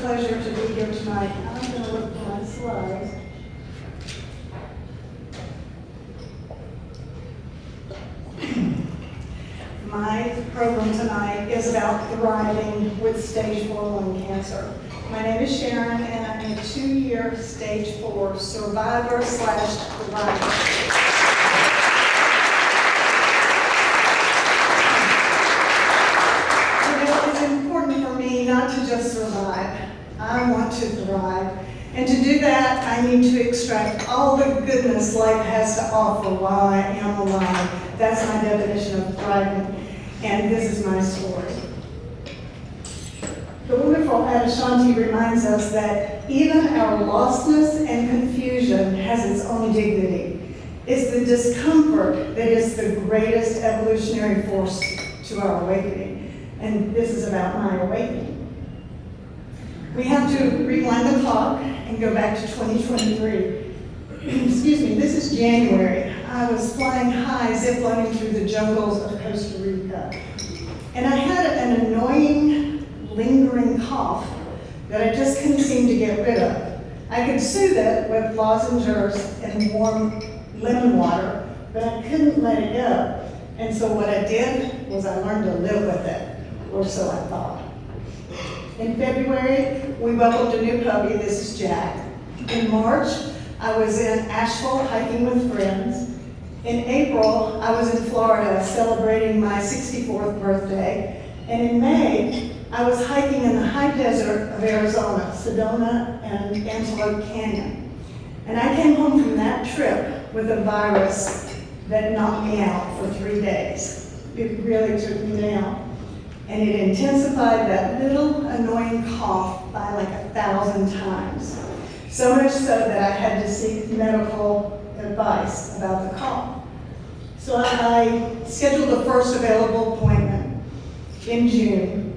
pleasure to be here tonight. I'm going to look for my slides. My program tonight is about thriving with stage 4 lung cancer. My name is Sharon, and I'm a 2-year stage 4 survivor/thriver. It's important for me not to just survive. I want to thrive. And to do that, I need to extract all the goodness life has to offer while I am alive. That's my definition of thriving. And this is my story. The wonderful Advocacy reminds us that even our lostness and confusion has its own dignity. It's the discomfort that is the greatest evolutionary force to our awakening. And this is about my awakening. We have to rewind the clock and go back to 2023. Excuse me, this is January. I was flying high, ziplining through the jungles of Costa Rica. And I had an annoying, lingering cough that I just couldn't seem to get rid of. I could soothe it with lozenges and warm lemon water, but I couldn't let it go. And so what I did was I learned to live with it, or so I thought. In February, we welcomed a new puppy. This is Jack. In March, I was in Asheville hiking with friends. In April, I was in Florida celebrating my 64th birthday. And in May, I was hiking in the high desert of Arizona, Sedona and Antelope Canyon. And I came home from that trip with a virus that knocked me out for 3 days. It really took me down. And it intensified that little annoying cough by like 1,000 times. So much so that I had to seek medical advice about the cough. So I scheduled the first available appointment in June,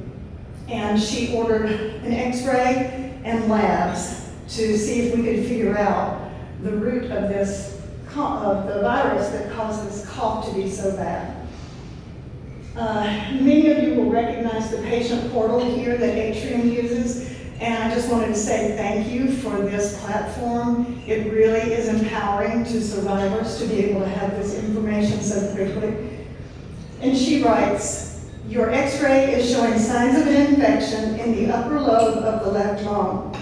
and she ordered an x-ray and labs to see if we could figure out the root of this of the virus that caused this cough to be so bad. Many of you will recognize the patient portal here that Atrium uses, and I just wanted to say thank you for this platform. It really is empowering to survivors to be able to have this information so quickly. And she writes, your x-ray is showing signs of an infection in the upper lobe of the left lung.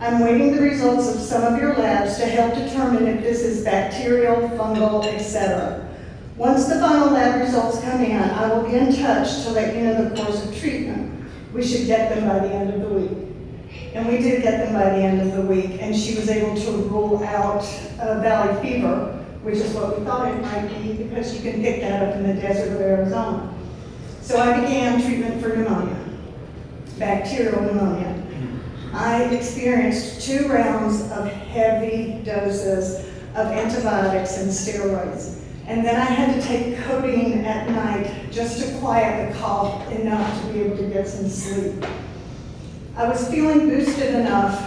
I'm waiting the results of some of your labs to help determine if this is bacterial, fungal, etc. Once the final lab results come in, I will be in touch to let you know the course of treatment. We should get them by the end of the week. And we did get them by the end of the week, and she was able to rule out valley fever, which is what we thought it might be because you can pick that up in the desert of Arizona. So I began treatment for pneumonia, bacterial pneumonia. I experienced 2 rounds of heavy doses of antibiotics and steroids. And then I had to take codeine at night just to quiet the cough enough to be able to get some sleep. I was feeling boosted enough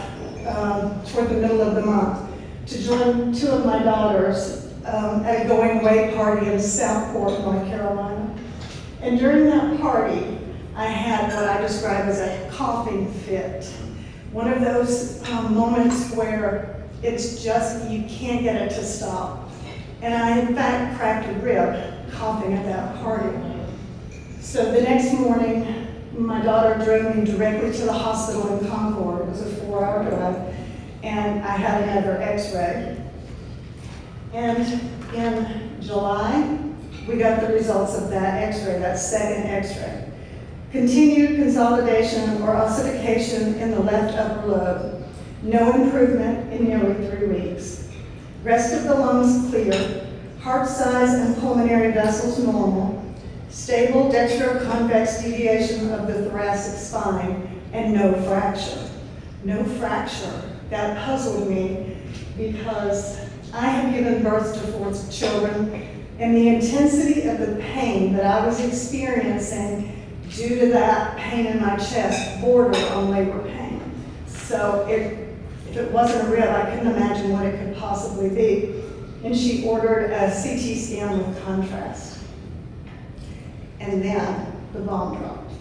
toward the middle of the month to join 2 of my daughters at a going away party in Southport, North Carolina. And during that party, I had what I describe as a coughing fit. One of those moments where it's just, you can't get it to stop. And I, in fact, cracked a rib coughing at that party. So the next morning, my daughter drove me directly to the hospital in Concord. It was a 4-hour drive, and I had another x-ray. And in July, we got the results of that x-ray, that second x-ray. Continued consolidation or ossification in the left upper lobe. No improvement in nearly 3 weeks. Rest of the lungs clear, heart size and pulmonary vessels normal, stable dextroconvex deviation of the thoracic spine, and no fracture. No fracture. That puzzled me because I had given birth to 4 children, and the intensity of the pain that I was experiencing due to that pain in my chest bordered on labor pain. So if it wasn't a rib, I couldn't imagine what it could possibly be. And she ordered a CT scan with contrast. And then the bomb dropped.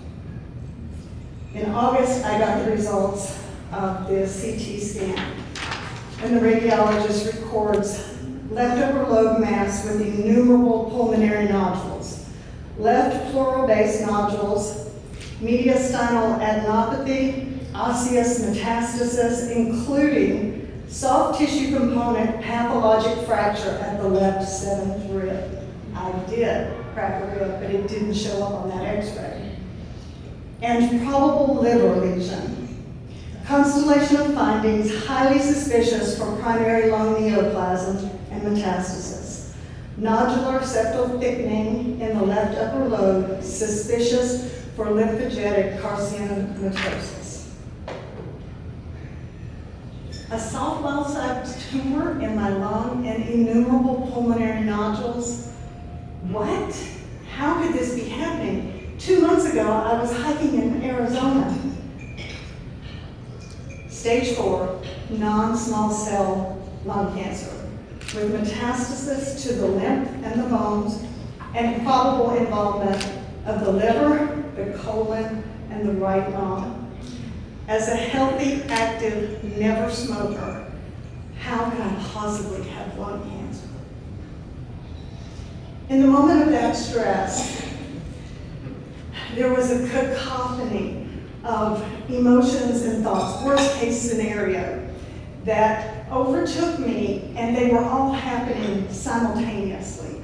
In August, I got the results of the CT scan. And the radiologist records left upper lobe mass with innumerable pulmonary nodules, left pleural base nodules, mediastinal adenopathy, osseous metastasis, including soft tissue component pathologic fracture at the left seventh rib. I did crack a rib, but it didn't show up on that x-ray. And probable liver lesion. Constellation of findings highly suspicious for primary lung neoplasm and metastasis. Nodular septal thickening in the left upper lobe, suspicious for lymphogenetic carcinomatosis. A softball-sized tumor in my lung and innumerable pulmonary nodules. What? How could this be happening? 2 months ago, I was hiking in Arizona. Stage 4, non-small cell lung cancer, with metastasis to the lymph and the bones, and probable involvement of the liver, the colon, and the right lung. As a healthy, active, never smoker, how could I possibly have lung cancer? In the moment of that stress, there was a cacophony of emotions and thoughts, worst case scenario, that overtook me, and they were all happening simultaneously.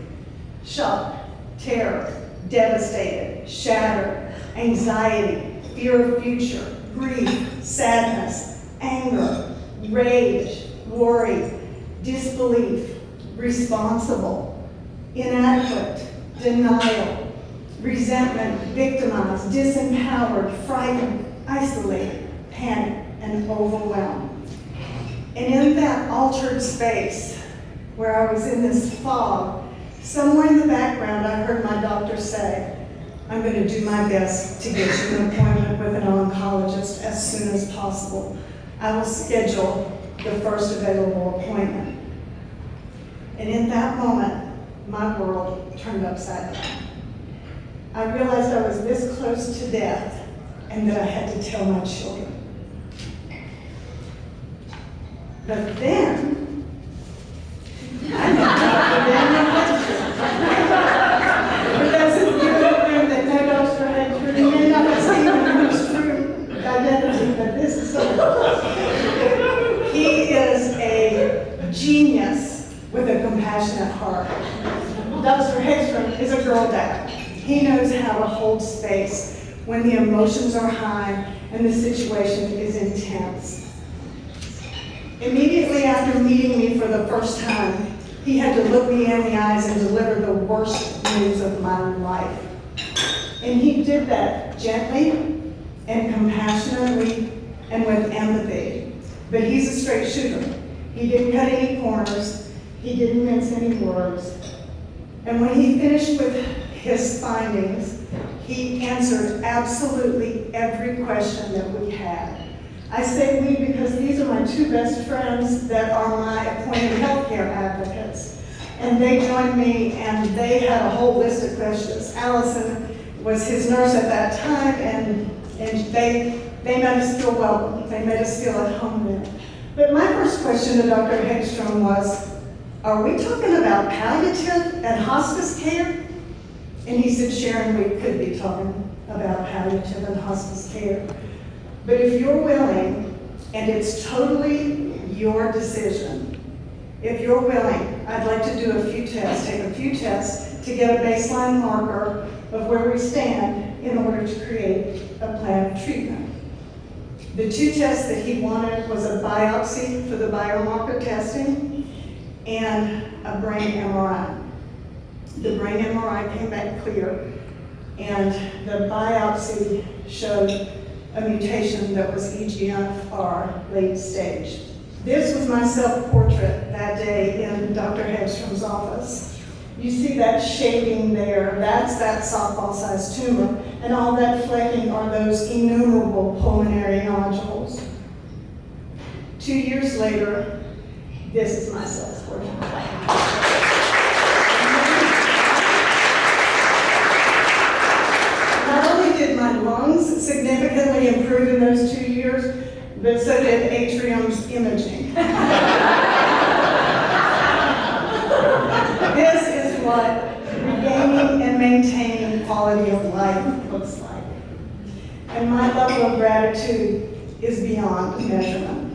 Shock, terror, devastated, shattered, anxiety, fear of future, grief, sadness, anger, rage, worry, disbelief, responsible, inadequate, denial, resentment, victimized, disempowered, frightened, isolated, panicked, and overwhelmed. And in that altered space, where I was in this fog, somewhere in the background I heard my doctor say, I'm going to do my best to get you an appointment with an oncologist as soon as possible. I will schedule the first available appointment. And in that moment, my world turned upside down. I realized I was this close to death and that I had to tell my children. But then, I know for those of you in the room that know Dr. Hedger, you may not have seen him in his true identity, but this is so. He is a genius with a compassionate heart. Dr. Hedger is a girl dad. He knows how to hold space when the emotions are high and the situation is intense. Immediately after meeting me for the first time, he had to look me in the eyes and deliver the worst news of my life. And he did that gently and compassionately and with empathy. But he's a straight shooter. He didn't cut any corners. He didn't mince any words. And when he finished with his findings, he answered absolutely every question that we had. I say we because these are my two best friends that are my appointed healthcare advocates. And they joined me and they had a whole list of questions. Allison was his nurse at that time, and they made us feel welcome. They made us feel at home there. But my first question to Dr. Hegstrom was, are we talking about palliative and hospice care? And he said, Sharon, we could be talking about palliative and hospice care. But if you're willing, and it's totally your decision, if you're willing, I'd like to do a few tests, take a few tests to get a baseline marker of where we stand in order to create a plan of treatment. The two tests that he wanted was a biopsy for the biomarker testing and a brain MRI. The brain MRI came back clear, and the biopsy showed a mutation that was EGFR late stage. This was my self-portrait that day in Dr. Hegstrom's office. You see that shading there, that's that softball-sized tumor, and all that flecking are those innumerable pulmonary nodules. 2 years later, this is my self-portrait. Not only did my lungs significantly improve in those 2 years, but so did Atrium's imaging. This is what regaining and maintaining quality of life looks like. And my level of gratitude is beyond measurement.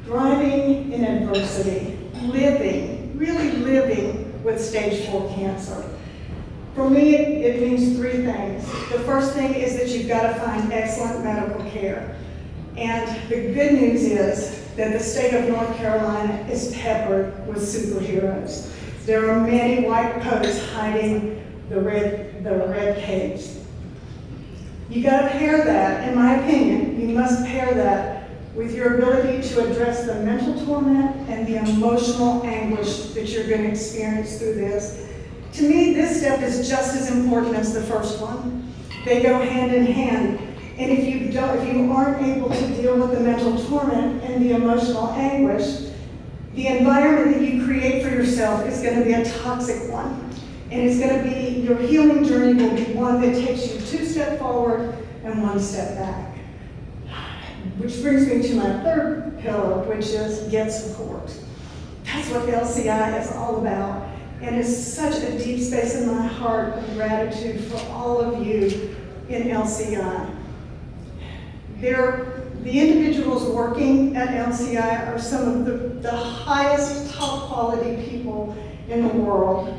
Thriving in adversity, living, really living with stage 4 cancer. For me, it means 3 things. The first thing is that you've got to find excellent medical care. And the good news is that the state of North Carolina is peppered with superheroes. There are many white coats hiding the red capes. You got to pair that, in my opinion, you must pair that with your ability to address the mental torment and the emotional anguish that you're going to experience through this. To me, this step is just as important as the first one. They go hand in hand. And if you aren't able to deal with the mental torment and the emotional anguish, the environment that you create for yourself is going to be a toxic one. And it's going to be, your healing journey will be one that takes you 2 steps forward and 1 step back. Which brings me to my 3rd pillar, which is get support. That's what LCI is all about. And it's such a deep space in my heart of gratitude for all of you in LCI. The individuals working at LCI are some of the highest, top quality people in the world,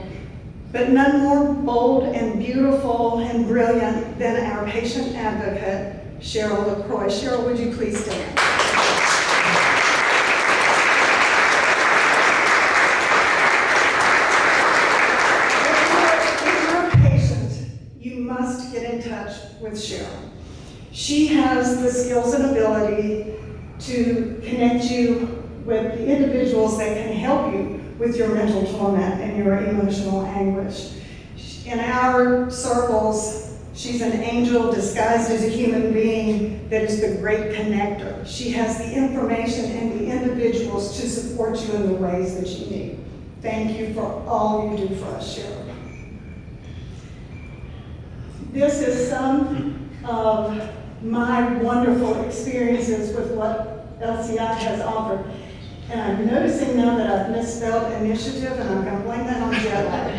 but none more bold and beautiful and brilliant than our patient advocate, Cheryl LaCroix. Cheryl, would you please stand? If you're a patient, you must get in touch with Cheryl. She has the skills and ability to connect you with the individuals that can help you with your mental torment and your emotional anguish. In our circles, she's an angel disguised as a human being that is the great connector. She has the information and the individuals to support you in the ways that you need. Thank you for all you do for us, Cheryl. This is some of my wonderful experiences with what LCI has offered. And I'm noticing now that I've misspelled initiative, and I'm going to blame that on jet lag.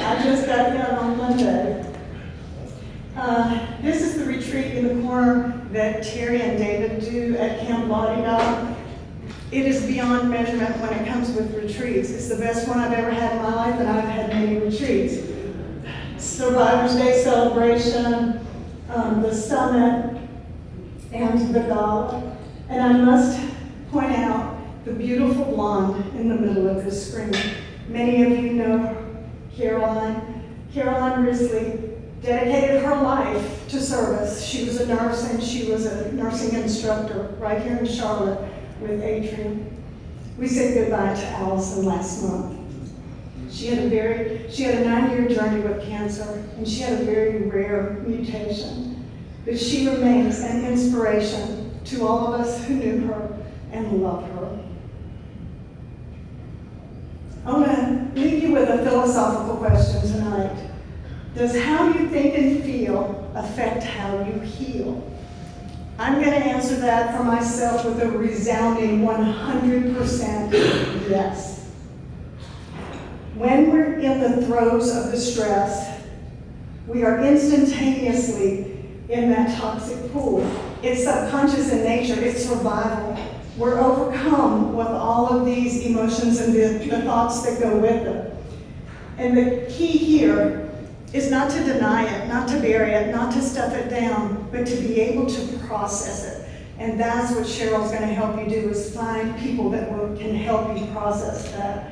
I just got here on Monday. This is the retreat in the corner that Terry and David do at Camp La-Di-Da. It is beyond measurement when it comes with retreats. It's the best one I've ever had in my life, and I've had many retreats. Survivors Day celebration, the summit, and the gala. And I must point out the beautiful blonde in the middle of this screen. Many of you know Caroline. Caroline Risley dedicated her life to service. She was a nurse, and she was a nursing instructor right here in Charlotte with Atrium. We said goodbye to Allison last month. She had a 9-year journey with cancer, and she had a very rare mutation. But she remains an inspiration to all of us who knew her and loved her. I want to leave you with a philosophical question tonight. Does how you think and feel affect how you heal? I'm going to answer that for myself with a resounding 100% yes. When we're in the throes of the stress, we are instantaneously in that toxic pool. It's subconscious in nature, it's survival. We're overcome with all of these emotions and the thoughts that go with them. And the key here is not to deny it, not to bury it, not to stuff it down, but to be able to process it. And that's what Cheryl's going to help you do, is find people that can help you process that.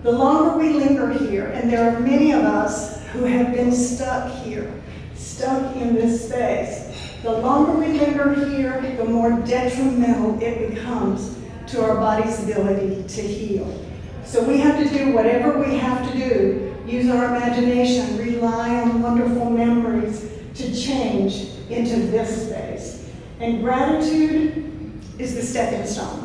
The longer we linger here, and there are many of us who have been stuck here, stuck in this space, the longer we linger here, the more detrimental it becomes to our body's ability to heal. So we have to do whatever we have to do, use our imagination, rely on wonderful memories to change into this space. And gratitude is the stepping stone.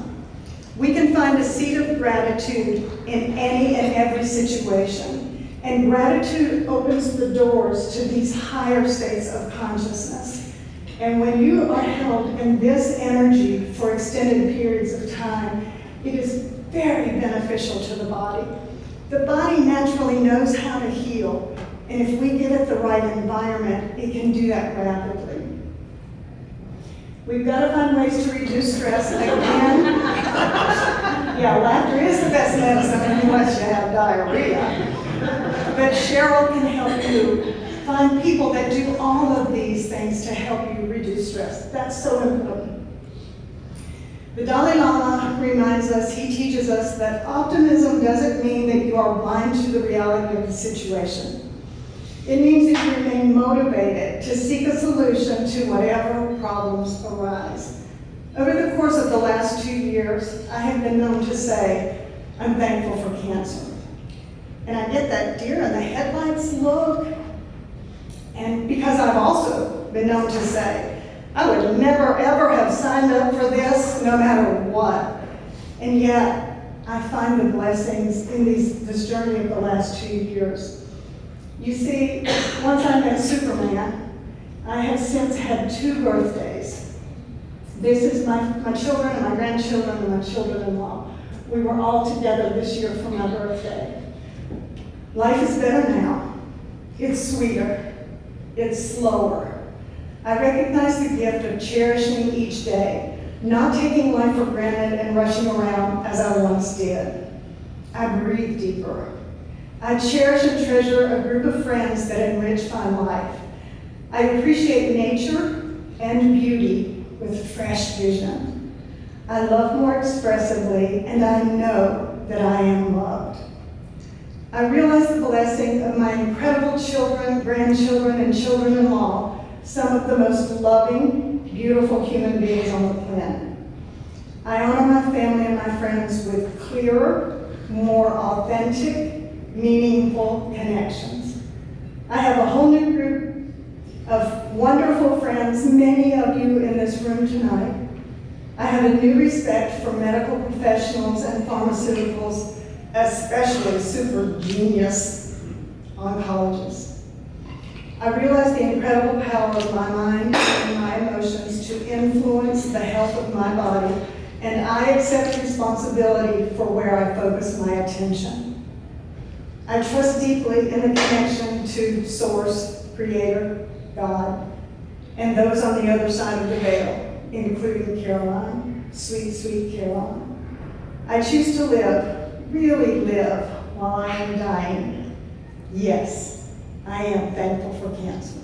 We can find a seed of gratitude in any and every situation. And gratitude opens the doors to these higher states of consciousness. And when you are held in this energy for extended periods of time, it is very beneficial to the body. The body naturally knows how to heal, and if we give it the right environment, it can do that rapidly. We've got to find ways to reduce stress. Again, yeah, laughter is the best medicine unless you have diarrhea. But Cheryl can help you find people that do all of these things to help you reduce stress. That's so important. The Dalai Lama reminds us, he teaches us that optimism doesn't mean that you are blind to the reality of the situation. It means that you remain motivated to seek a solution to whatever problems arise. Over the course of the last 2 years, I have been known to say, I'm thankful for cancer. And I get that deer in the headlights look. And because I've also been known to say, I would never ever have signed up for this, no matter what. And yet, I find the blessings in this journey of the last 2 years. You see, once I met Superman, I have since had 2 birthdays. This is my children and my grandchildren and my children-in-law. We were all together this year for my birthday. Life is better now. It's sweeter. It's slower. I recognize the gift of cherishing each day, not taking life for granted and rushing around as I once did. I breathe deeper. I cherish and treasure a group of friends that enrich my life. I appreciate nature and beauty with fresh vision. I love more expressively, and I know that I am loved. I realize the blessing of my incredible children, grandchildren, and children-in-law, some of the most loving, beautiful human beings on the planet. I honor my family and my friends with clearer, more authentic, meaningful connections. I have a whole new group of wonderful friends, many of you in this room tonight. I have a new respect for medical professionals and pharmaceuticals, especially super genius oncologists. I realize the incredible power of my mind and my emotions to influence the health of my body, and I accept responsibility for where I focus my attention. I trust deeply in the connection to Source, Creator, God, and those on the other side of the veil, including Caroline, sweet, sweet Caroline. I choose to live, really live, while I am dying. Yes, I am thankful for cancer.